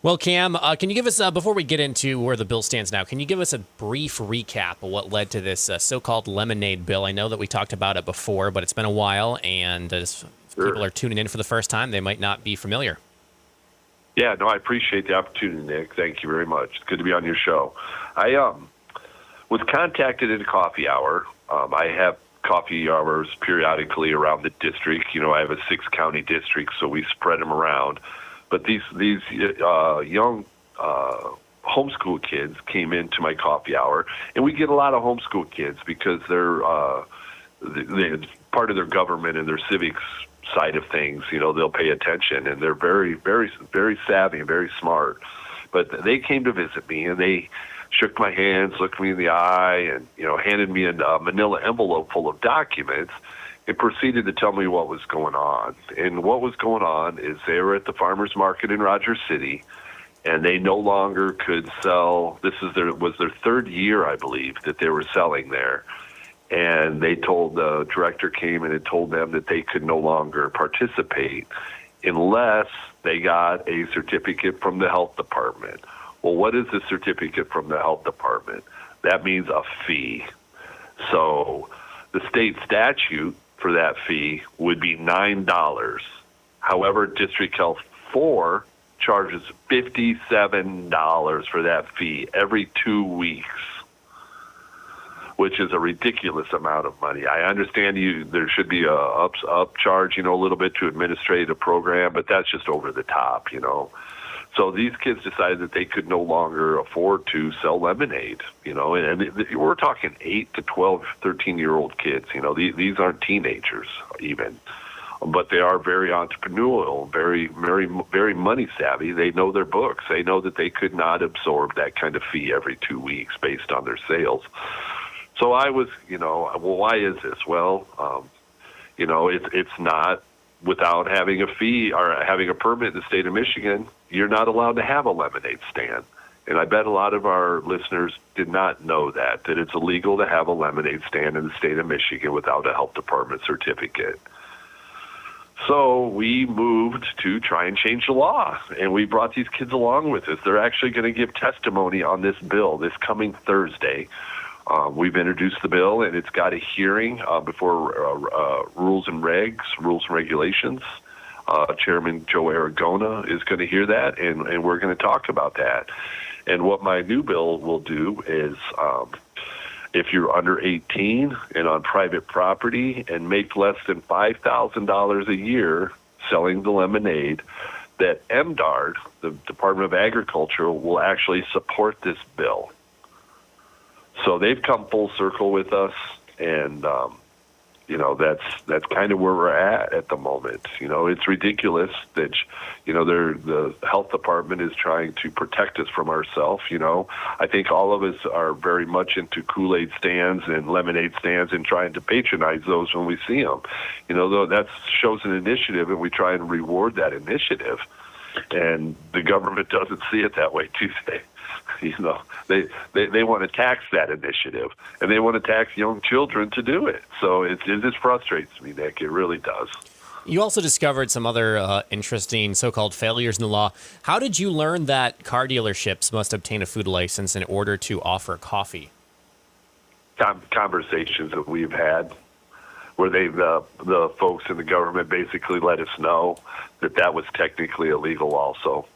Well, Cam, can you give us, before we get into where the bill stands now, can you give us a brief recap of what led to this so-called lemonade bill? I know that we talked about it before, but it's been a while, and as people Sure. are tuning in for the first time, they might not be familiar. Yeah, no, I appreciate the opportunity, Nick. Thank you very much. It's good to be on your show. I was contacted at a coffee hour. I have coffee hours periodically around the district. You know, I have a 6-county district, so we spread them around. But these young homeschool kids came into my coffee hour, and we get a lot of homeschool kids because they're part of their government and their civics side of things. You know, they'll pay attention, and they're very, very, very savvy and very smart. But they came to visit me, and they shook my hands, looked me in the eye, and, you know, handed me a manila envelope full of documents and proceeded to tell me what was going on. And what was going on is they were at the farmers market in Rogers City, and they no longer could sell. This was their third year, I believe, that they were selling there. And they told, the director came in and told them that they could no longer participate unless they got a certificate from the health department. Well, what is a certificate from the health department? That means a fee. So the state statute for that fee would be $9. However, District Health 4 charges $57 for that fee every 2 weeks, which is a ridiculous amount of money. I understand there should be a upcharge, you know, a little bit to administrate a program, but that's just over the top, you know. So these kids decided that they could no longer afford to sell lemonade, you know, and we're talking 8 to 12, 13-year-old kids, you know. These aren't teenagers even, but they are very entrepreneurial, very, very, very money savvy. They know their books. They know that they could not absorb that kind of fee every 2 weeks based on their sales. So I was, you know, well, why is this? Well, you know, it's not without having a fee or having a permit in the state of Michigan, you're not allowed to have a lemonade stand. And I bet a lot of our listeners did not know that it's illegal to have a lemonade stand in the state of Michigan without a health department certificate. So we moved to try and change the law, and we brought these kids along with us. They're actually going to give testimony on this bill this coming Thursday. We've introduced the bill, and it's got a hearing before Rules and Regulations. Chairman Joe Aragona is going to hear that, and we're going to talk about that. And what my new bill will do is if you're under 18 and on private property and make less than $5,000 a year selling the lemonade, that MDARD, the Department of Agriculture, will actually support this bill. So they've come full circle with us, and you know, that's kind of where we're at the moment. You know, it's ridiculous that, you know, the health department is trying to protect us from ourselves. You know, I think all of us are very much into Kool-Aid stands and lemonade stands and trying to patronize those when we see them. You know, though that shows an initiative, and we try and reward that initiative. And the government doesn't see it that way, too. You know, they want to tax that initiative, and they want to tax young children to do it. So it just frustrates me, Nick. It really does. You also discovered some other interesting so-called failures in the law. How did you learn that car dealerships must obtain a food license in order to offer coffee? Conversations that we've had where the folks in the government basically let us know that was technically illegal also.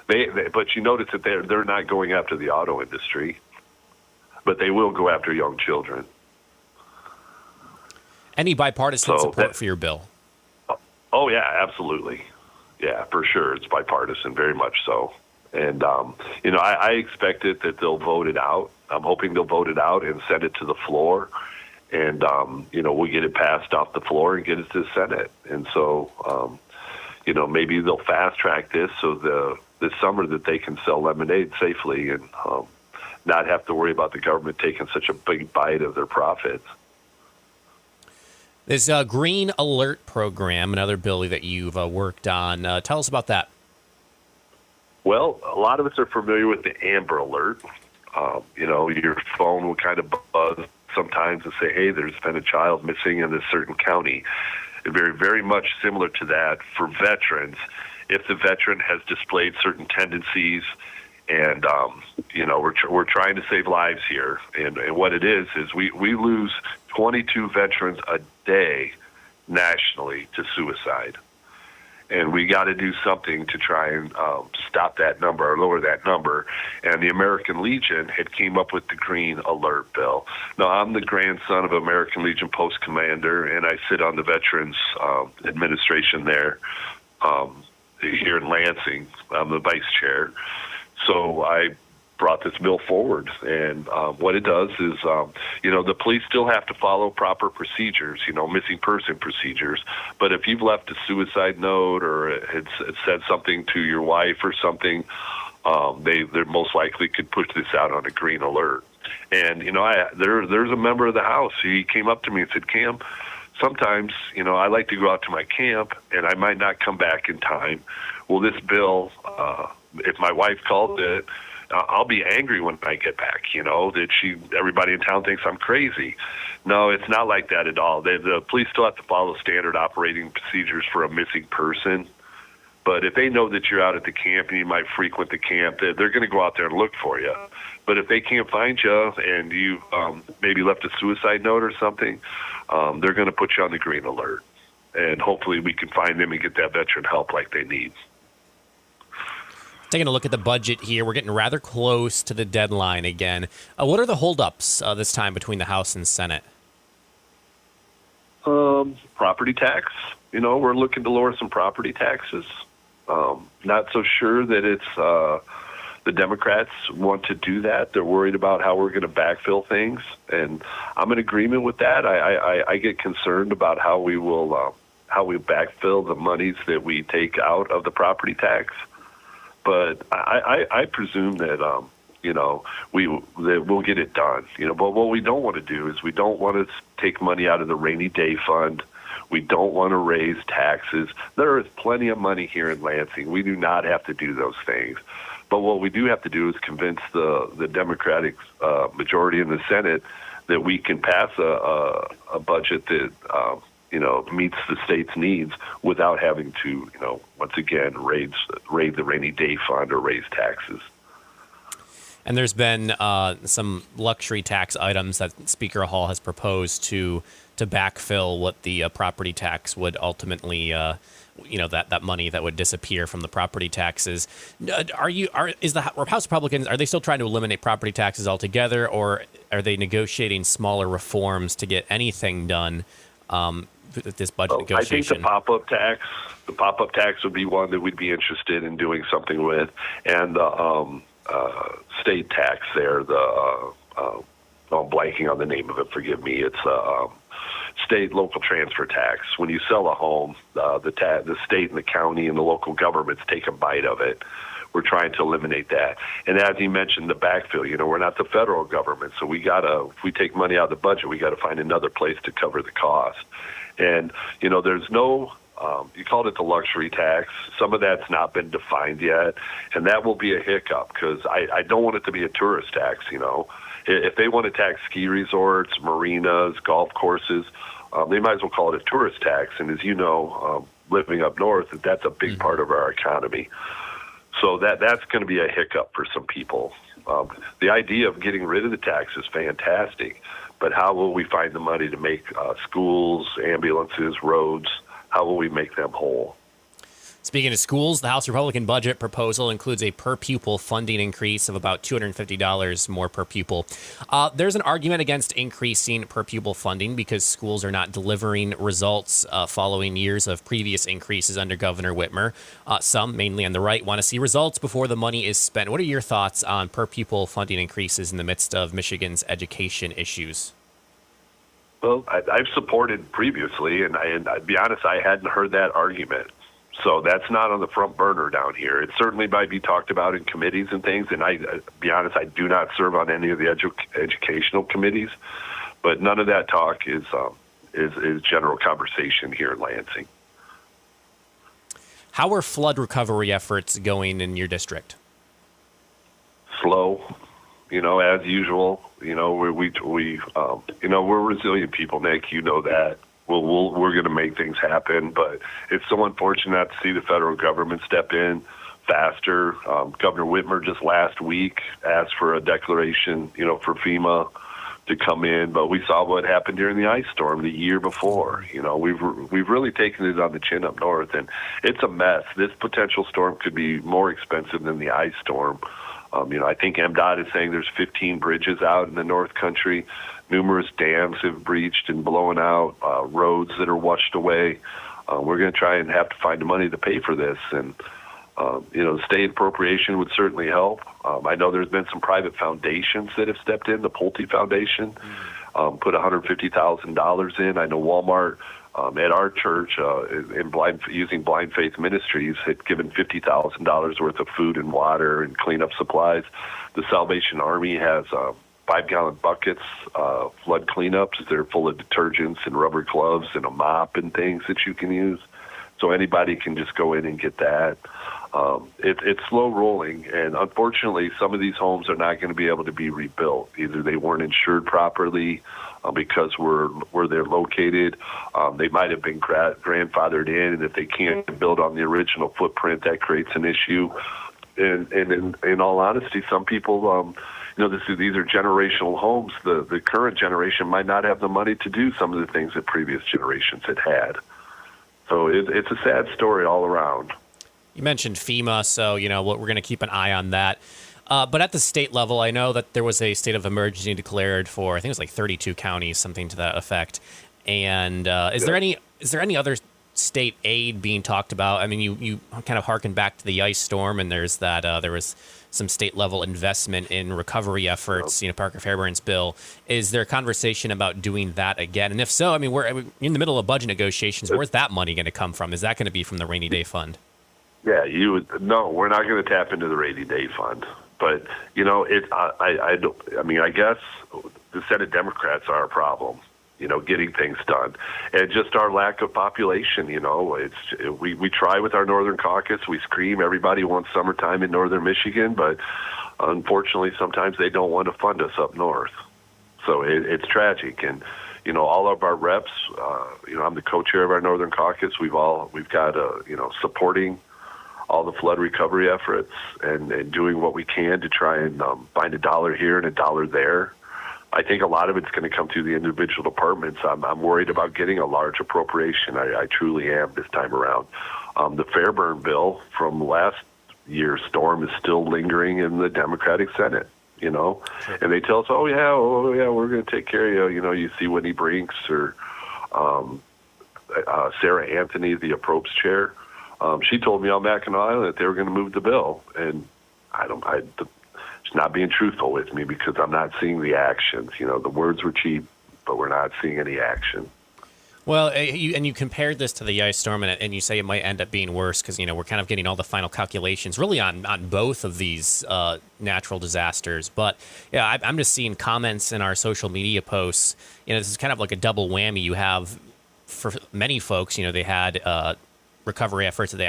But you notice that they're not going after the auto industry, but they will go after young children. Any bipartisan support for your bill? Oh, yeah, absolutely. Yeah, for sure. It's bipartisan, very much so. And, you know, I expect that they'll vote it out. I'm hoping they'll vote it out and send it to the floor. And, you know, we'll get it passed off the floor and get it to the Senate. And so, you know, maybe they'll fast track this so this summer that they can sell lemonade safely and not have to worry about the government taking such a big bite of their profits. This Green Alert program, another bill that you've worked on. Tell us about that. Well, a lot of us are familiar with the Amber Alert. You know, your phone will kind of buzz sometimes and say, hey, there's been a child missing in a certain county. Very, very much similar to that for veterans. if the veteran has displayed certain tendencies. And, we're trying to save lives here. And what it is we lose 22 veterans a day nationally to suicide. And we got to do something to try and stop that number or lower that number. And the American Legion had came up with the Green Alert Bill. Now, I'm the grandson of American Legion post commander, and I sit on the Veterans Administration there here in Lansing. I'm the vice chair. So I brought this bill forward, and what it does is, the police still have to follow proper procedures, missing person procedures. But if you've left a suicide note or it said something to your wife or something, they most likely could put this out on a green alert. And there's a member of the House. He came up to me and said, "Cam, sometimes I like to go out to my camp, and I might not come back in time. Well, this bill, if my wife called it." I'll be angry when I get back, that everybody in town thinks I'm crazy. No, it's not like that at all. The police still have to follow standard operating procedures for a missing person. But if they know that you're out at the camp and you might frequent the camp, they're going to go out there and look for you. But if they can't find you and you maybe left a suicide note or something, they're going to put you on the green alert. And hopefully we can find them and get that veteran help like they need. Taking a look at the budget here, we're getting rather close to the deadline again. What are the holdups this time between the House and Senate? Property tax. We're looking to lower some property taxes. Not so sure that it's the Democrats want to do that. They're worried about how we're going to backfill things, and I'm in agreement with that. I get concerned about how we will how we backfill the monies that we take out of the property tax. But I presume that we'll get it done. But what we don't want to do is we don't want to take money out of the rainy day fund. We don't want to raise taxes. There is plenty of money here in Lansing. We do not have to do those things. But what we do have to do is convince the Democratic majority in the Senate that we can pass a budget that meets the state's needs without having to, once again, raid the rainy day fund or raise taxes. And there's been some luxury tax items that Speaker Hall has proposed to backfill what the property tax would ultimately, that money that would disappear from the property taxes. Is the House Republicans, are they still trying to eliminate property taxes altogether, or are they negotiating smaller reforms to get anything done? This budget negotiation? I think the pop-up tax would be one that we'd be interested in doing something with, and the state tax there. I'm blanking on the name of it. Forgive me. It's state local transfer tax. When you sell a home, the state and the county and the local governments take a bite of it. We're trying to eliminate that. And as you mentioned, the backfill, we're not the federal government, so if we take money out of the budget, we got to find another place to cover the cost. And, there's no, you called it the luxury tax. Some of that's not been defined yet, and that will be a hiccup because I don't want it to be a tourist tax, If they want to tax ski resorts, marinas, golf courses, they might as well call it a tourist tax. And as you know, living up north, that's a big part of our economy. So that's going to be a hiccup for some people. The idea of getting rid of the tax is fantastic, but how will we find the money to make schools, ambulances, roads, how will we make them whole? Speaking of schools, the House Republican budget proposal includes a per-pupil funding increase of about $250 more per pupil. There's an argument against increasing per-pupil funding because schools are not delivering results following years of previous increases under Governor Whitmer. Some, mainly on the right, want to see results before the money is spent. What are your thoughts on per-pupil funding increases in the midst of Michigan's education issues? Well, I've supported previously, and I'd be honest, I hadn't heard that argument. So that's not on the front burner down here. It certainly might be talked about in committees and things, and be honest, I do not serve on any of the educational committees, but none of that talk is general conversation here in Lansing. How are flood recovery efforts going in your district? Slow, as usual. We're resilient people, Nick. You know that. we're going to make things happen. But it's so unfortunate to see the federal government step in faster. Governor Whitmer just last week asked for a declaration, for FEMA to come in, but we saw what happened during the ice storm the year before. We've really taken it on the chin up north, and it's a mess. This potential storm could be more expensive than the ice storm. I think MDOT is saying there's 15 bridges out in the North Country. Numerous dams have breached and blown out, roads that are washed away. We're going to try and have to find the money to pay for this, and the state appropriation would certainly help. I know there's been some private foundations that have stepped in. The Pulte Foundation put $150,000 in. I know Walmart at our church using Blind Faith Ministries had given $50,000 worth of food and water and cleanup supplies. The Salvation Army has 5-gallon buckets, flood cleanups. They're full of detergents and rubber gloves and a mop and things that you can use. So anybody can just go in and get that. It's slow rolling, and unfortunately, some of these homes are not going to be able to be rebuilt. Either they weren't insured properly because where they're located. They might have been grandfathered in, and if they can't build on the original footprint, that creates an issue. And in all honesty, some people, these are generational homes. The current generation might not have the money to do some of the things that previous generations had. So it's a sad story all around. You mentioned FEMA, so we're going to keep an eye on that. But at the state level, I know that there was a state of emergency declared for, I think it was like 32 counties, something to that effect. And is there any other state aid being talked about? I mean, you kind of harken back to the ice storm, and there's that there was some state level investment in recovery efforts. Parker Fairbairn's bill. Is there a conversation about doing that again? And if so, I mean, we're in the middle of budget negotiations. Where's that money going to come from? Is that going to be from the rainy day fund? Yeah, no, we're not going to tap into the rainy day fund. But I guess the Senate Democrats are a problem. Getting things done, and just our lack of population. We try with our Northern Caucus. We scream everybody wants summertime in Northern Michigan, but unfortunately, sometimes they don't want to fund us up north. So it's tragic, and all of our reps. I'm the co-chair of our Northern Caucus. We've got supporting all the flood recovery efforts and doing what we can to try and find a dollar here and a dollar there. I think a lot of it's going to come through the individual departments. I'm worried about getting a large appropriation. I truly am this time around. The Fairbairn bill from last year's storm is still lingering in the Democratic Senate, Sure. And they tell us, oh yeah, we're going to take care of you. You see Whitney Brinks or Sarah Anthony, the approps chair. She told me on Mackinac Island that they were going to move the bill, and it's not being truthful with me because I'm not seeing the actions. The words were cheap, but we're not seeing any action. Well, you compared this to the ice storm, and you say it might end up being worse because we're kind of getting all the final calculations really on both of these natural disasters. But yeah, I'm just seeing comments in our social media posts. This is kind of like a double whammy. You have for many folks, they had recovery efforts that they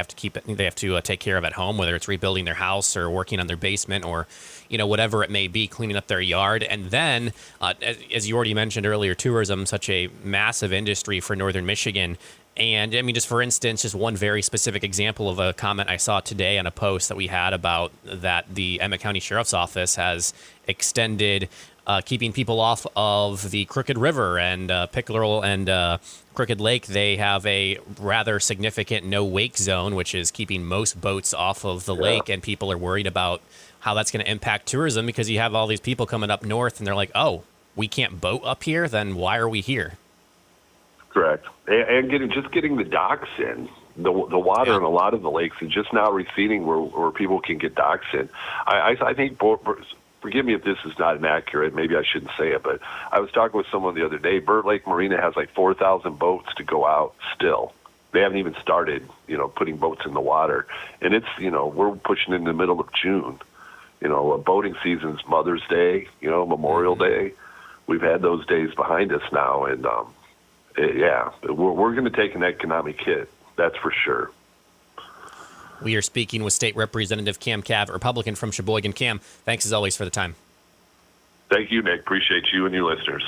have to take care of at home, whether it's rebuilding their house or working on their basement or whatever it may be, cleaning up their yard. And then as you already mentioned earlier, tourism, such a massive industry for Northern Michigan. And I mean, just for instance, just one very specific example of a comment I saw today on a post that we had about that the Emmett County Sheriff's Office has extended keeping people off of the Crooked River and Pickerel and Crooked Lake. They have a rather significant no-wake zone, which is keeping most boats off of the lake, and people are worried about how that's going to impact tourism because you have all these people coming up north, and they're like, oh, we can't boat up here? Then why are we here? Correct. And getting the docks in. The water in a lot of the lakes is just now receding where people can get docks in. I think forgive me if this is not inaccurate. Maybe I shouldn't say it, but I was talking with someone the other day. Burt Lake Marina has like 4,000 boats to go out still. They haven't even started, putting boats in the water. And it's, we're pushing in the middle of June. Boating season's Mother's Day, Memorial Day. We've had those days behind us now. And, we're going to take an economic hit. That's for sure. We are speaking with State Representative Cam Cavitt, Republican from Cheboygan. Cam, thanks as always for the time. Thank you, Nick. Appreciate you and your listeners.